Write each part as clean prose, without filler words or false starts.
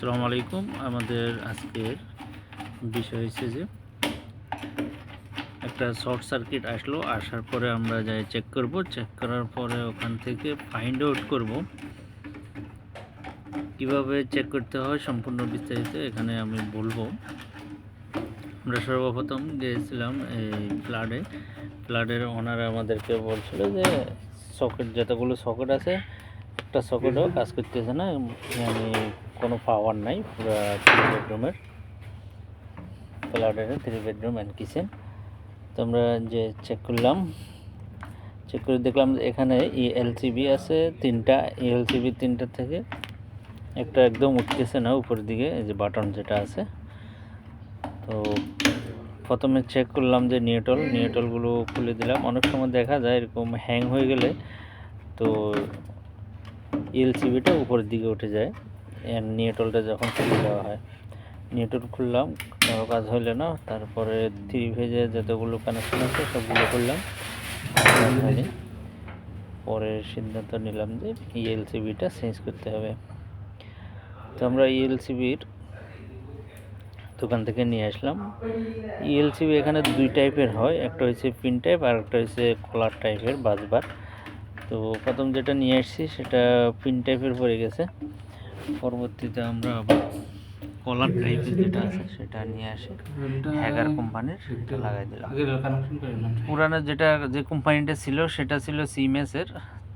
আসসালামু আলাইকুম। আমাদের আজকের বিষয় হচ্ছে যে একটা শর্ট সার্কিট আসার পরে আমরা যাই চেক করব। চেক করার পরে ওখান থেকে ফাইন্ড আউট করব কিভাবে চেক করতে হয় সম্পূর্ণ বিস্তারিত এখানে আমি বলবো। আমরা সর্বপ্রথম গিয়েছিলাম এই ফ্ল্যাটের ওনার আমাদেরকে বলছিল যে সকেট যতগুলো সকেট আছে একটা সকেটও কাজ করতেছে না, মানে কোনো পাওয়ার নাই। পুরো 3 বেডরুমের ফ্ল্যাটের 3 বেডরুম অ্যান্ড কিচেন। তো আমরা যে চেক করে দেখলাম যে এখানে এলসিবি আছে 3টা। এলসিবি 3টা থেকে একটা একদম উঠতেছে না উপরের দিকে, এই যে বাটন যেটা আছে। তো প্রথমে চেক করলাম যে নিউট্রালগুলো খুলে দিলাম। অনেক সময় দেখা যায় এরকম হ্যাং হয়ে গেলে তো এলসিবিটা উপরের দিকে উঠে যায় নিউট্রালটা যখন খুলে দেওয়া হয়। নিউট্রাল খুললাম, কোনো কাজ হইল না। তারপরে 3 ফেজে যতগুলো কানেকশন আছে সবগুলো করলাম, পরে সিদ্ধান্ত নিলাম যে এলসিবিটা চেঞ্জ করতে হবে। তো আমরা এলসিবির দোকান থেকে নিয়ে আসলাম। এলসিবি এখানে 2 টাইপের হয়, একটা হচ্ছে পিন টাইপ আর একটা হচ্ছে কলার টাইপের বাসবার। তো প্রথম যেটা নিয়ে আসছি সেটা পিন টাইপের পড়ে গেছে। পরবর্তীতে আমরা আবার কলার টাইপের যেটা আছে সেটা নিয়ে আসি হ্যাগার কোম্পানির, সেটা লাগাই দিলাম। পুরানো যে কোম্পানিটা ছিল সেটা ছিল সিমেক্সের।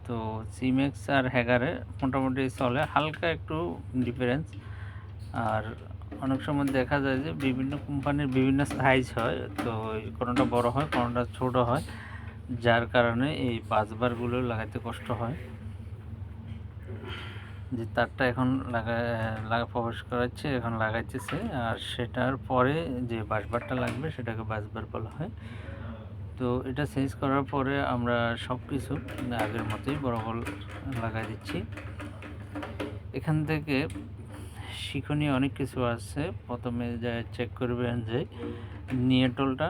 তো সিমেক্স আর হ্যাগারে মোটামুটি চলে, হালকা একটু ডিফারেন্স। আর অনেক সময় দেখা যায় যে বিভিন্ন কোম্পানির বিভিন্ন সাইজ হয়, তো কোনোটা বড় হয় কোনোটা ছোট হয়, যার কারণে এই বাসবারগুলো লাগাইতে কষ্ট হয়। যে তারটা এখন প্রবেশ করাচ্ছে, এখন লাগাইতেছে, আর সেটার পরে যে বাসবারটা লাগবে সেটাকে বাসবার বলা হয়। তো এটা চেঞ্জ করার পরে আমরা সব কিছু আগের মতোই বরাবর লাগাই দিচ্ছি। এখান থেকে শিক্ষণীয় অনেক কিছু আছে। প্রথমে যা চেক করবেন যে নিউট্রালটা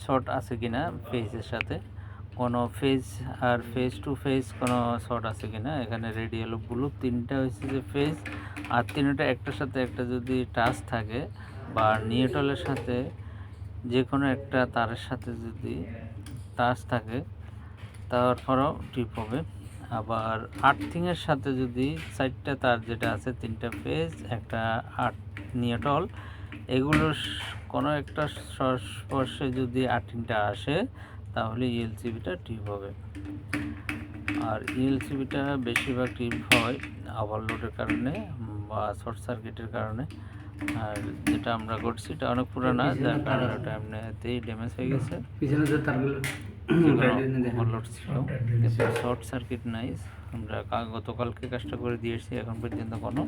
শর্ট আছে কিনা, ফেজের সাথে কোনো ফেজ আর ফেজ টু ফেজ কোনো শর্ট আছে কিনা। এখানে রেডিয়াল ব্লু 3টা হয়েছে যে ফেজ, আর 3টা একটার সাথে একটা যদি টাচ থাকে বা নিউট্রালের সাথে যে কোনো একটা তারের সাথে যদি টাচ থাকে তারপরেও টিপ হবে। আবার আর্থিংয়ের সাথে যদি 4টা তার যেটা আছে, 3টা ফেজ একটা নিউট্রাল, এগুলোর কোনো একটা সংস্পর্শে যদি আর্থিংটা আসে তাহলে এলসিবিটা টিপ হবে। আর এলসিবিটা বেশিরভাগ টিপ হয় ওভারলোডের কারণে বা শর্ট সার্কিটের কারণে। আর যেটা আমরা করছি এটা অনেক পুরানা, যার কারণে ওটা এমনিতেই ড্যামেজ হয়ে গেছে। ওভারলোড ছিল কিন্তু শর্ট সার্কিট নাই। আমরা গতকালকে কাজটা করে দিয়েছি, এখন পর্যন্ত কোনো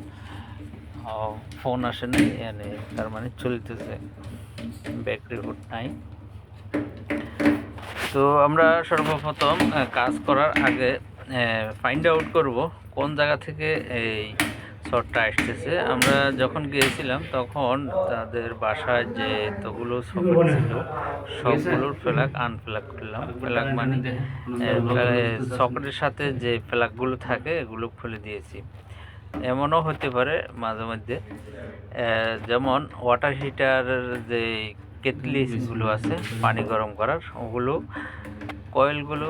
ফোন আসে নাই, তার মানে চলতেছে, ব্যাক রিপোর্ট নাই। তো আমরা সর্বপ্রথম কাজ করার আগে ফাইন্ড আউট করব কোন জায়গা থেকে এই শর্টটা আসতেছে। আমরা যখন গিয়েছিলাম তখন তাদের বাসায় যে এতগুলো সকেট ছিল সবগুলোর ফ্ল্যাগ আনফ্ল্যাগ করলাম। ফ্ল্যাগ মানে সকেটের সাথে যে ফ্ল্যাগগুলো থাকে এগুলো খুলে দিয়েছি। এমনও হতে পারে মাঝে মধ্যে, যেমন ওয়াটার হিটারের যে কেটলিগুলো আছে পানি গরম করার, ওগুলো কয়েলগুলো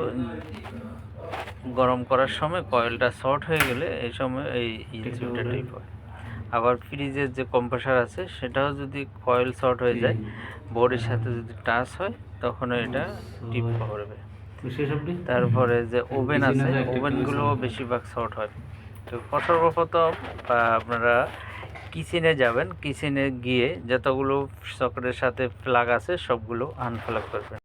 গরম করার সময় কয়েলটা শর্ট হয়ে গেলে এই সময় এই ইনসুলেটর টিপ হয়। আবার ফ্রিজের যে কম্প্রেসার আছে সেটাও যদি কয়েল শর্ট হয়ে যায়, বোর্ডের সাথে যদি টাচ হয় তখন এটা টিপ করবে। তারপরে যে ওভেন আছে, ওভেনগুলোও বেশিরভাগ শর্ট হয়। তো সর্বপ্রথম আপনারা কিচেনে যাবেন, কিচেনে গিয়ে যতগুলো সকেটের সাথে প্লাগ আছে সবগুলো আনপ্লাগ করবেন।